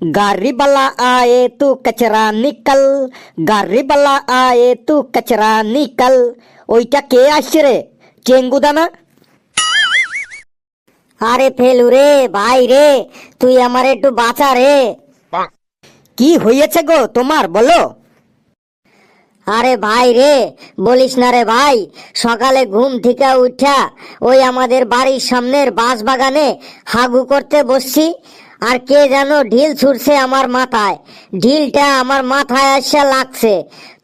गाड़ी वाला आए तू कचरा निकल, गाड़ी वाला आए तू कचरा निकल। ওইটা কে আসছে রে? চেঙ্গুদা না? আরে ফেলু রে, ভাই রে, তুই আমার একটু বাঁচা রে। কি হয়েছে গো তোমার, বলো। আরে ভাই রে, বলিস না রে ভাই, সকালে ঘুম থেকে উঠা ওই আমাদের বাড়ির সামনের বাঁশ বাগানে হাগু করতে বসছি, আর কে যেন ঢিল ছুটছে আমার মাথায়। ঢিলটা আমার মাথায় আসা লাগছে,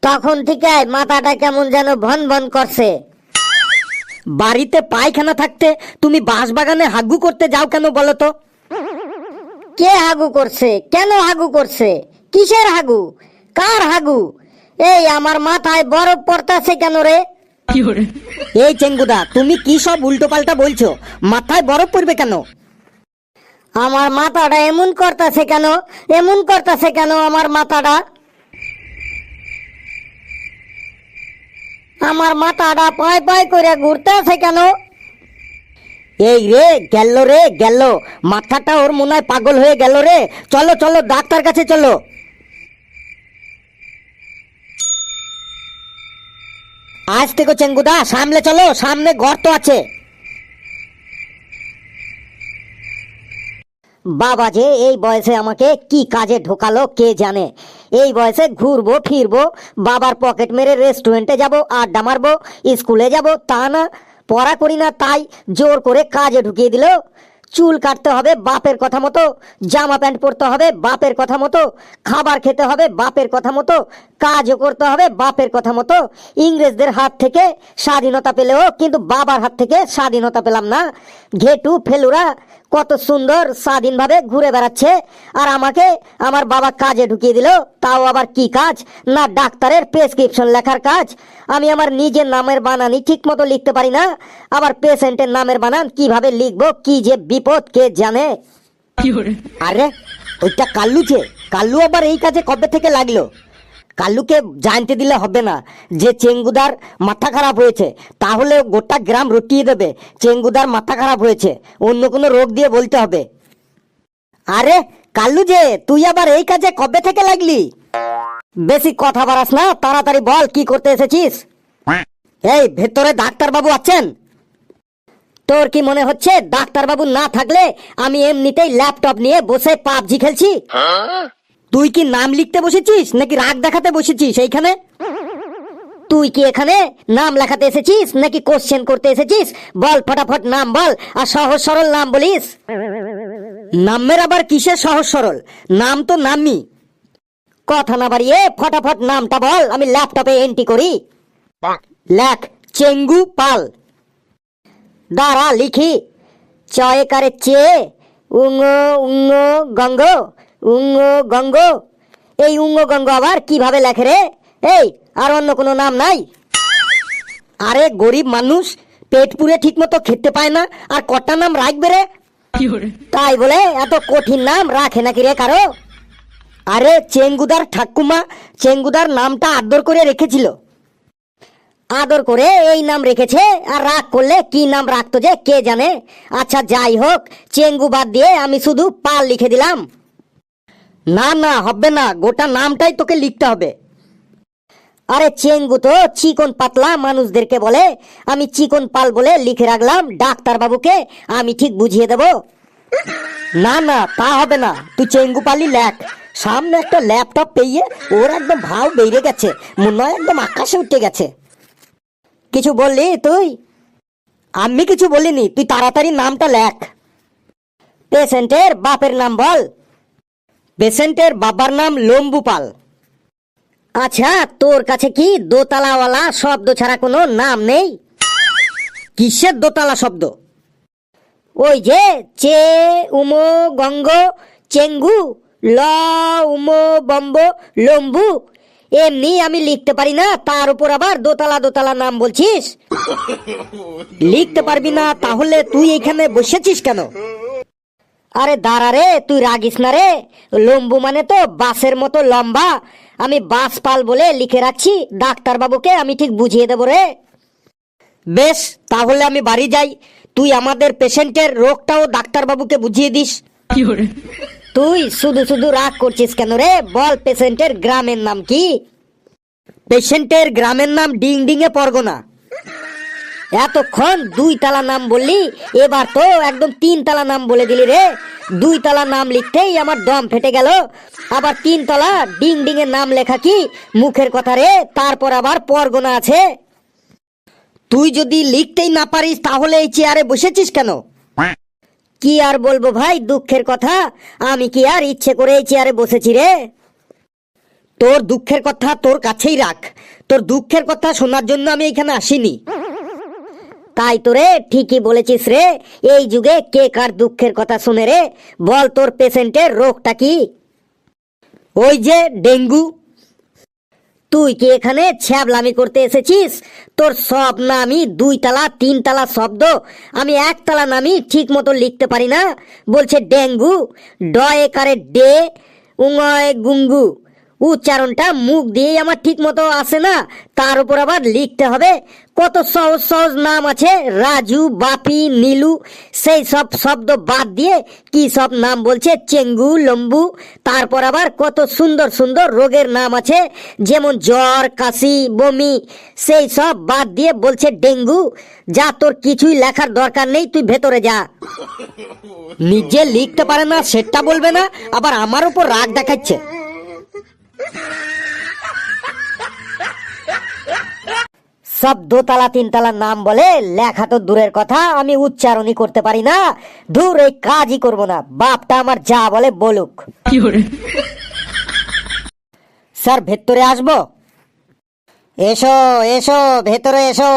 তখন থেকে মাথাটা কেমন যেন ভন ভন করছে। বাড়িতে পায়খানা থাকতে তুমি বাঁশবাগানে হাগু করতে যাও কেন বলো তো? কে হাগু করছে? কেন হাগু করছে? কিসের হাগু? কার হাগু? এই আমার মাথায় বরফ পড়তাছে কেন রে? এই চেঙ্গুদা, তুমি কি সব উল্টো পাল্টা বলছো? মাথায় বরফ পড়বে কেন? আমার মাথাটা এমন করতেছে কেন? এমন করতেছে কেন আমার মাথাটা? আমার মাথাটা পায় পায় করে ঘুরতেছে কেন? এই রে গেল রে গেল, মাথাটা ওর মনে হয় পাগল হয়ে গেল রে। চলো চলো ডাক্তার কাছে চলো। আজ থেকে চেঙ্গুদা সামলে চলো, সামনে গর্ত আছে। বাবা যে এই বয়সে আমাকে কি কাজে ঢোকালো কে জানে। এই বয়সে ঘুরবো ফিরবো, বাবার পকেট মেরে রেস্টুরেন্টে যাব, আড্ডা মারবো, স্কুলে যাব, তা না, পড়া করি না তাই জোর করে কাজে ঢুকিয়ে দিল। চুল কাটতে হবে বাপের কথা মতো, জামা প্যান্ট পরতে হবে বাপের কথা মতো, খাবার খেতে হবে বাপের কথা মতো, কাজও করতে হবে বাপের কথা মতো। ইংরেজদের হাত থেকে স্বাধীনতা পেলেও কিন্তু বাবার হাত থেকে স্বাধীনতা পেলাম না। ঘেটু ফেলুরা কত সুন্দর স্বাধীনভাবে ঘুরে বেড়াচ্ছে, আর আমাকে আমার বাবা কাজে ঢুকিয়ে দিল। তাও আবার কি কাজ? না ডাক্তারের প্রেসক্রিপশন লেখার কাজ। আমি আমার নিজের নামের বানানই ঠিক মতো লিখতে পারি না, আবার পেশেন্টের নামের বানান কিভাবে লিখবো, কি যে বিপদ কে জানে। আরে ওইটা কাল্লুছে, কাল্লু আবার এই কাজে কবে থেকে লাগলো? কাল্লুকে জানতে দিলে হবে না যে চেঙ্গুদার মাথা খারাপ হয়েছে, তাহলে গোটা গ্রাম রটিয়ে দেবে চেঙ্গুদার মাথা খারাপ হয়েছে, অন্য কোনো রোগ দিয়ে বলতে হবে। আরে কাল্লু যে, তুই আবার এই কাজে কবে থেকে লাগলি? বেশি কথা বাড়াস না, তাড়াতাড়ি বল কি করতে এসেছিস। এই ভেতরে ডাক্তার বাবু আছেন? তোর কি মনে হচ্ছে ডাক্তার বাবু না থাকলে আমি এমনিতেই ল্যাপটপ নিয়ে বসে পাবজি খেলছি? তুই কি নাম লিখতে বসেছিস নাকি রাগ দেখাতে বসেছিস এইখানে? তুই কি এখানে নাম লেখাতে এসেছিস নাকি কোশ্চেন করতে এসেছিস? বল ফটাফট নাম বল, আর সহজ সরল নাম বলিস। নামের আবার কিসের সহজ সরল? নাম তো নামই। কথা না বাড়িয়ে ফটাফট নামটা বল, আমি ল্যাপটপে এন্ট্রি করি। লেখ চেঙ্গু পাল। দাঁড়া লিখি। চয়ে কারে চে, উঙ্গ উঙ্গ গঙ্গ, উঙ্গ গঙ্গ। এই উঙ্গ গঙ্গ আবার কিভাবে লেখে রে? এই আর অন্য কোনো নাম নাই? আরে গরিব মানুষ পেট পুরে ঠিক মতো খেতে পায় না, আর কটা নাম রাখবে রে? তাই বলে এত কঠিন নাম রাখে নাকি রে কারো? আরে চেঙ্গুদার ঠাকুমা চেঙ্গুদার নামটা আদর করে রেখেছিল, আদর করে এই নাম রেখেছে, আর রাগ করলে কি নাম রাখতো যে কে জানে। আচ্ছা যাই হোক, চেঙ্গু বাদ দিয়ে আমি শুধু পাল লিখে দিলাম। না না হবে না, গোটা নামটাই তোকে লিখতে হবে। আরে চেঙ্গু তো চিকন পাতলা মানুষদেরকে বলে, আমি চিকন পাল বলে লিখে রাখলাম। ডাক্তার বাবুকে আমি ঠিক বুঝিয়ে দেব। না না তা হবে না, তুই চেঙ্গু পালি লেখ। সামনে একটা ল্যাপটপ পেয়ে ওর একদম ভাও বেড়ে গেছে, মনে হয় একদম আকাশে উঠে গেছে। কিছু বললি তুই? আমি কিছু বলিনি, তুই তাড়াতাড়ি নামটা লেখ। পেশেন্টের বাপের নাম বল। পেশেন্টের বাবার নাম লম্বু পাল। আচ্ছা তোর কাছে কি দোতলাওয়ালা শব্দ ছাড়া কোনো নাম নেই? কিসের দোতলা শব্দ? ওই যে চে উমো গঙ্গ চেঙ্গু, ল উমো বম্ব লম্বু, এমনি আমি লিখতে পারি না, তার উপর আবার দোতলা দোতলা নাম বলছিস। লিখতে পারবি না তাহলে তুই এখানে বসেছিস কেন? আরে দাঁড়া রে, তুই রাগিস না রে। লম্বু মানে তো বাসের মতো লম্বা, আমি বাস পাল বলে লিখে রাখছি। ডাক্তার বাবুকে আমি ঠিক বুঝিয়ে দেবো রে। বেশ তাহলে আমি বাড়ি যাই, তুই আমাদের পেশেন্টের রোগটাও ডাক্তার বাবুকে বুঝিয়ে দিস। তুই শুধু শুধু রাগ করছিস কেন রে? বল পেশেন্টের গ্রামের নাম কি? পেশেন্টের গ্রামের নাম ডিং ডিঙে পরগনা। এতক্ষণ 2 তালা নাম বললি, এবার তো একদম 3 তালা নাম বলে দিলি রে। 2 তালা নাম লিখতেই আমার দম ফেটে গেল, আবার 3 তালা ডিং ডিং এর নাম লেখা কি মুখের কথা রে? তারপর আবার পরগনা আছে। তুই যদি লিখতেই না পারিস তাহলে এই চেয়ারে বসেছিস কেন? কি আর বলবো ভাই, দুঃখের কথা। আমি কি আর ইচ্ছে করে এই চেয়ারে বসেছি রে? তোর দুঃখের কথা তোর কাছেই রাখ। তোর দুঃখের কথা শোনার জন্য আমি এখানে আসিনি। তাই তো রে, ঠিকই বলেছিস রে। এই যুগে কে কার দুঃখের কথা শুনে রে? বল তোর পেশেন্টের রোগটা কি? ওই যে ডেঙ্গু। তুই কি এখানে ছ্যাবলামি করতে এসেছিস? তোর সব নামই 2 তালা 3 তালা শব্দ, আমি 1 তালা নামই ঠিক মতো লিখতে পারি না। বলছে ডেঙ্গু। ড একারে ডে, উঙয় গুঙ্গু। উচ্চারণটা মুখ দিয়েই আমার ঠিক মতো আসে না, তার উপর আবার লিখতে হবে। কত সহজ সহজ নাম আছে, রাজু, বাপি, নীলু। সেই সব শব্দ বাদ দিয়ে কি সব নাম বলছে, চেঙ্গু, লম্বু। তারপর আবার কত সুন্দর সুন্দর রোগের নাম আছে, যেমন জ্বর, কাশি, বমি। সেই সব বাদ দিয়ে বলছে ডেঙ্গু। যা, তোর কিছুই লেখার দরকার নেই, তুই ভেতরে যা। নিজে লিখতে পারে না সেটা বলবে না, আবার আমার উপর রাগ দেখাচ্ছে। সব 2 তালা 3 তালার নাম বলে, লেখা তো দূরের কথা আমি উচ্চারণই করতে পারি না। দূর, এই কাজই করব না, বাপটা আমার যা বলে বলুক। স্যার ভেতরে আসবো? এসো এসো, ভেতরে এসো,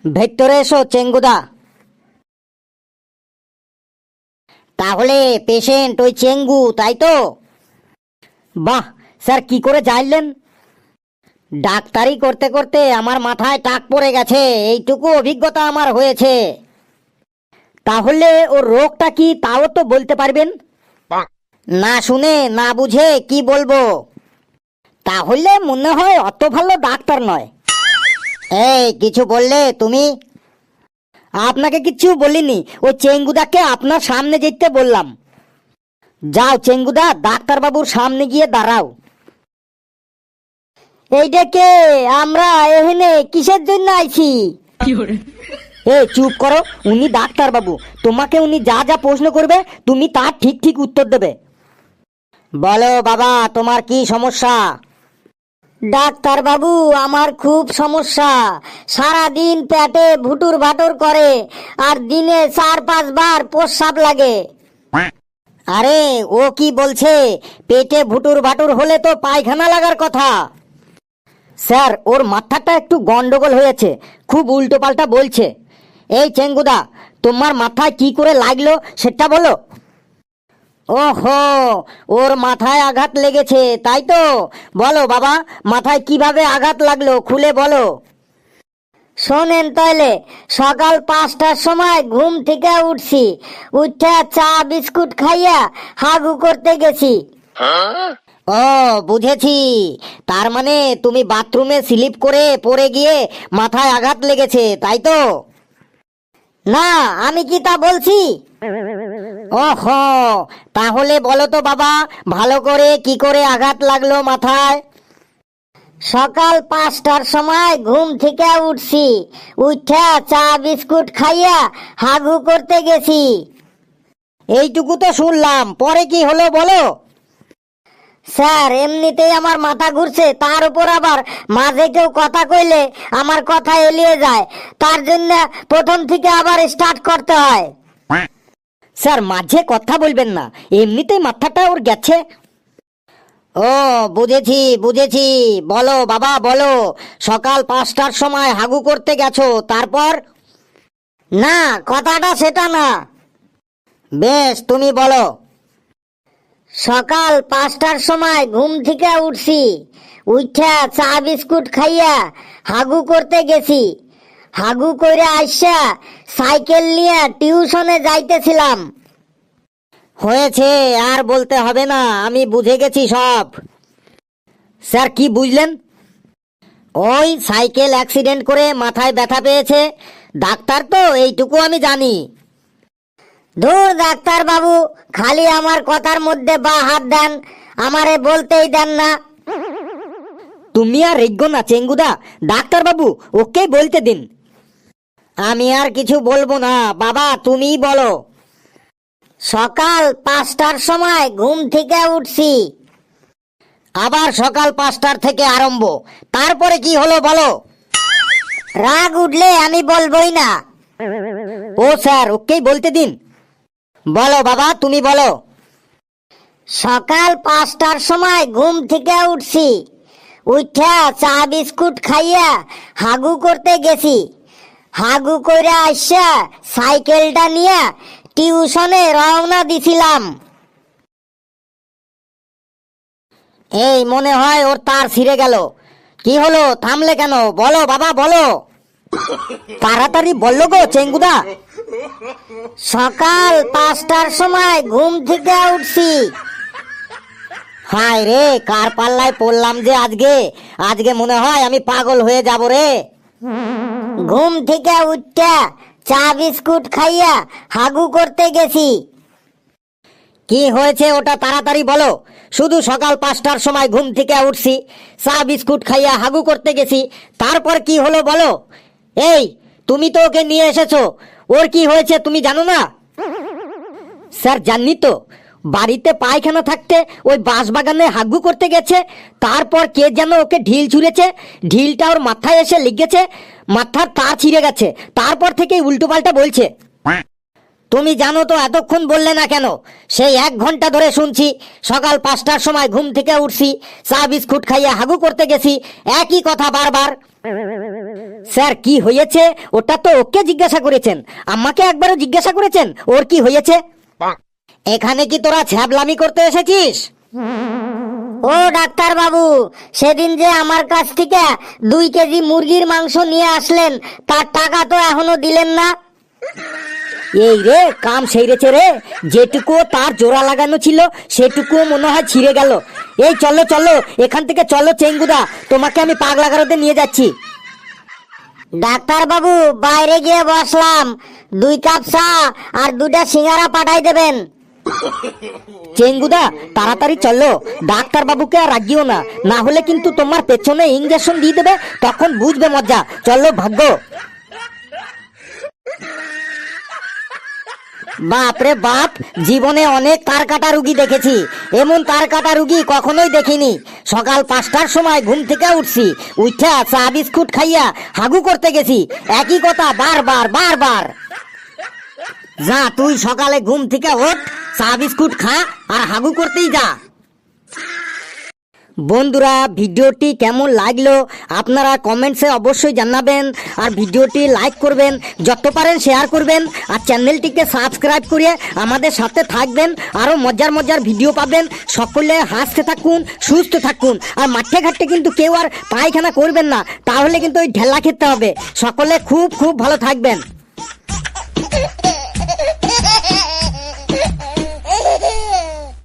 ভেতরে এসো চেঙ্গুদা। তাহলে পেশেন্ট ওই চেঙ্গু, তাই তো? বাহ স্যার, কি করে জানলেন? ডাক্তারি করতে করতে আমার মাথায় টাক পড়ে গেছে, এইটুকু অভিজ্ঞতা আমার হয়েছে। তাহলে ওর রোগটা কি তাও তো বলতে পারবেন? না শুনে না বুঝে কি বলবো? তাহলে মনে হয় অত ভালো ডাক্তার নয়। এই কিছু বললে তুমি? আপনাকে কিচ্ছু বলিনি, ওই চেঙ্গুদাকে আপনার সামনে যেতে বললাম। যাও চেঙ্গুদা, ডাক্তারবাবুর সামনে গিয়ে দাঁড়াও। এইটাকে আমরা এখানে কিসের জন্য আইছি? এ চুপ করো, উনি ডাক্তারবাবু। তোমাকে উনি যা যা প্রশ্ন করবে তুমি তার ঠিক ঠিক উত্তর দেবে। বলো বাবা, তোমার কি সমস্যা? ডাক্তারবাবু, আমার খুব সমস্যা। সারাদিন পেটে ভুটুর ভাটুর করে, আর দিনে 4-5 বার প্রস্রাব লাগে। আরে ও কি বলছে? পেটে ভুটুর ভাটুর হলে তো পায়খানা লাগার কথা। স্যার, ওর মাথাটা একটু গন্ডগোল হয়েছে, খুব উল্টো পাল্টা বলছে। এই চেঙ্গুদা, তোমার মাথায় কি করে লাগলো সেটা বলো। ওহো, ওর মাথায় আঘাত লেগেছে তাই তো? বলো বাবা, মাথায় কিভাবে আঘাত লাগলো খুলে বলো। শোনেন তাইলে, সকাল 5টার সময় ঘুম থেকে উঠছি, উঠে চা বিস্কুট খাইয়া হাগু করতে গেছি। ও বুঝেছি, তার মানে তুমি বাথরুমে স্লিপ করে পড়ে গিয়ে মাথায় আঘাত লেগেছে তাই তো? না, আমি কি তা বলছি? ওহো, তাহলে বলো তো বাবা, ভালো করে কি করে আঘাত লাগলো মাথায়? সকাল 5টার সময় ঘুম থেকে উঠছি, উঠে চা বিস্কুট খাইয়া হাগু করতে গেছি। এইটুকু তো শুনলাম, পরে কি হলো বলো। স্যার, এমনিতেই আমার মাথা ঘুরছে, তার উপর আবার মাঝে কেউ কথা কইলে আমার কথা এলিয়ে যায়, তার জন্য প্রথম থেকে আবার স্টার্ট করতে হয়। স্যার, মাঝে কথা বলবেন না, এমনিতেই মাথাটা ওর গেছে। ও বুঝেছি বুঝেছি, বলো বাবা বলো, সকাল 5টার সময় হাগু করতে গেছো, তারপর? না, কথাটা সেটা না। বেশ, তুমি বলো। সকাল 5টার সময় ঘুম থেকে উঠছি, উঠা চা বিস্কুট খাইয়া হাগু করতে গেছি। হাগু করে আইসা সাইকেল নিয়ে টিউশনে যাইতেছিলাম। হয়েছে, আর বলতে হবে না, আমি বুঝে গেছি সব। স্যার, কি বুঝলেন? ওই সাইকেল অ্যাক্সিডেন্ট করে মাথায় ব্যথা পেয়েছে, ডাক্তার তো এইটুকু আমি জানি। ধুর ডাক্তার বাবু, খালি আমার কথার মধ্যে বা হাত দেন, আমারে বলতেই দেন না। তুমি আর রেগ্য না চেঙ্গুদা, ডাক্তার বাবু ওকে বলতে দিন। আমি আর কিছু বলবো না বাবা, তুমিই বলো। সকাল 5টার সময় ঘুম থেকে উঠছি। আবার সকাল 5টার থেকে আরম্ভ, তারপরে কি হলো বলো। রাগ উঠলে আমি বলবোই না। ও স্যার, ওকেই বলতে দিন। বলো বাবা, তুমি বলো। সকাল 5টার সময় ঘুম থেকে উঠছি, উঠা চা বিস্কুট খাইয়া হাগু করতে গেছি। হাগু কইরা আইসা সাইকেলটা নিয়ে টিউশনে রওনা দিছিলাম। এই মনে হয় ওর তার ছিঁড়ে গেল। কি হলো, থামলে কেন? বলো বাবা বলো, তাড়াতাড়ি বললো গো চেঙ্গুদা। সকাল 5টার সময় ঘুম থেকে উঠছি। হায় রে, কার পাল্লায় পড়লাম যে আজকে। আজকে মনে হয় আমি পাগল হয়ে যাব রে। ঘুম থেকে উঠা চা বিস্কুট খাইয়া হাগু করতে গেছি। কি হয়েছে ওটা তাড়াতাড়ি বলো। শুধু সকাল 5টার সময় ঘুম থেকে উঠছি, চা বিস্কুট খাইয়া হাগু করতে গেছি, তারপর কি হলো বলো। এই তুমি তো ওকে নিয়ে এসেছো, ওর কি হয়েছে তুমি জানো না? স্যার জাননি তো, বাড়িতে পায়খানা থাকতে ওই বাঁশবাগানে হাগু করতে গেছে, তারপর কে যেন ওকে ঢিল ছুঁড়েছে, ঢিলটা ওর মাথায় এসে লেগেছে, মাথার তার ছিঁড়ে গেছে, তারপর থেকেই উল্টো পাল্টা বলছে। তুমি জানো তো এতক্ষণ বললে না কেন? সেই 1 ঘন্টা ধরে শুনছি, সকাল 5টার সময় ঘুম থেকে উঠছি, চা বিস্কুট খাইয়া হাগু করতে গেছি, একই কথা বারবার। স্যার কি হয়েছে ওটা তো ওকে জিজ্ঞাসা করেছেন, আমাকে একবারও জিজ্ঞাসা করেছেন ওর কি হয়েছে? এখানে কি তোরা ছ্যাবলামি করতে এসেছিস? ও ডাক্তার বাবু, সেদিন যে আমার কাছ থেকে 2 কেজি মুরগির মাংস নিয়ে আসলেন, তার টাকা তো এখনো দিলেন না। এই রে, কাম সেরেছে রে, যেটুকু তার জোড়া লাগানো ছিল সেটুকু মনে হয় ছিঁড়ে গেল। এই চলো চলো এখান থেকে, চলো চেঙ্গুদা, তোমাকে আমি পাগলা গারদে নিয়ে যাচ্ছি। ডাক্তার বাবু বাইরে গিয়ে বসলাম, 2 কাপ চা আর 2টা সিঙ্গারা পাঠাই দেবেন। চেঙ্গুদা তাড়াতাড়ি চলো, ডাক্তার বাবুকে আর রাগিও না, না হলে কিন্তু তোমার পেছনে ইঞ্জেকশন দিয়ে দেবে, তখন বুঝবে মজা। চলো ভাগ্য। বাপ রে বাপ, জীবনে অনেক তার কাটা রুগী দেখেছি, এমন তার কাটা রুগী কখনোই দেখিনি। সকাল 5টার সময় ঘুম থেকে উঠছি, উঠা চা বিস্কুট খাইয়া হাগু করতে গেছি, একই কথা বারবার বারবার। যা তুই সকালে ঘুম থেকে ওঠ, চা বিস্কুট খা আর হাগু করতেই যা। বন্ধুরা ভিডিওটি কেমন লাগলো আপনারা কমেন্টসে অবশ্যই জানাবেন, আর ভিডিওটি লাইক করবেন, যত পারেন শেয়ার করবেন, আর চ্যানেলটিকে সাবস্ক্রাইব করে আমাদের সাথে থাকবেন। আরও মজার মজার ভিডিও পাবেন। সকলে হাসতে থাকুন, সুস্থ থাকুন, আর মাঠে ঘাটে কিন্তু কেউ আর পায়খানা করবেন না, তাহলে কিন্তু ওই ঢেলা খেতে হবে। সকলে খুব খুব ভালো থাকবেন।